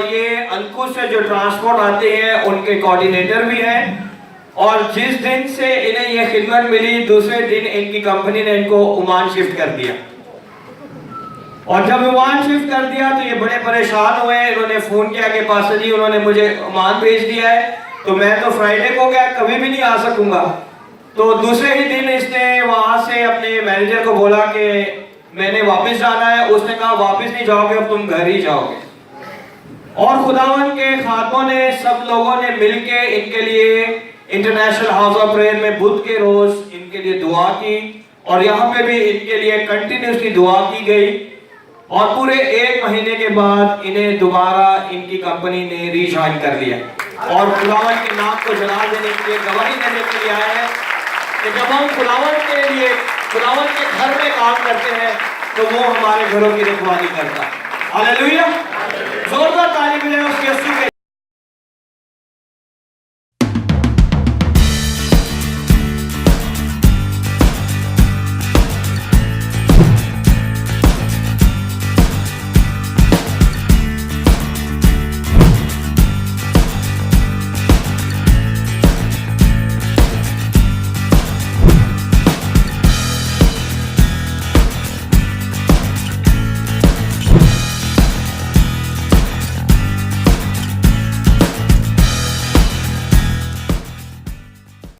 ये अंकुश से जो ट्रांसपोर्ट आते हैं उनके कोऑर्डिनेटर भी हैं। और जिस दिन से इन्हें ये खिदमत मिली, दूसरे दिन इनकी कंपनी ने इनको ओमान शिफ्ट कर दिया। और जब ओमान शिफ्ट कर दिया तो ये बड़े परेशान हुए। इन्होंने फोन किया कि पास्टर जी उन्होंने मुझे ओमान भेज दिया है, तो मैं तो फ्राइडे को गया, कभी भी नहीं आ सकूंगा। तो दूसरे ही दिन इसने वहां से अपने मैनेजर को बोला कि मैंने वापस जाना है। उसने कहा वापस नहीं जाओगे, अब तुम घर ही जाओगे। और खुदावन के खातों ने, सब लोगों ने मिलके इनके लिए इंटरनेशनल हाउस ऑफ प्रेयर में बुध के रोज इनके लिए दुआ की, और यहाँ पे भी इनके लिए कंटिन्यूसली दुआ की गई। और पूरे 1 महीने के बाद इन्हें दोबारा इनकी कंपनी ने रीजॉइन कर लिया। और खुदावन के नाम को जलाल देने के लिए, गवाही देने के लिए आए हैं कि जब हम खुदावन के लिए, खुदावन के घर में काम करते हैं तो वो हमारे घरों की रखवाली करता है। हालेलुया! जोरदार ताली मिले उसके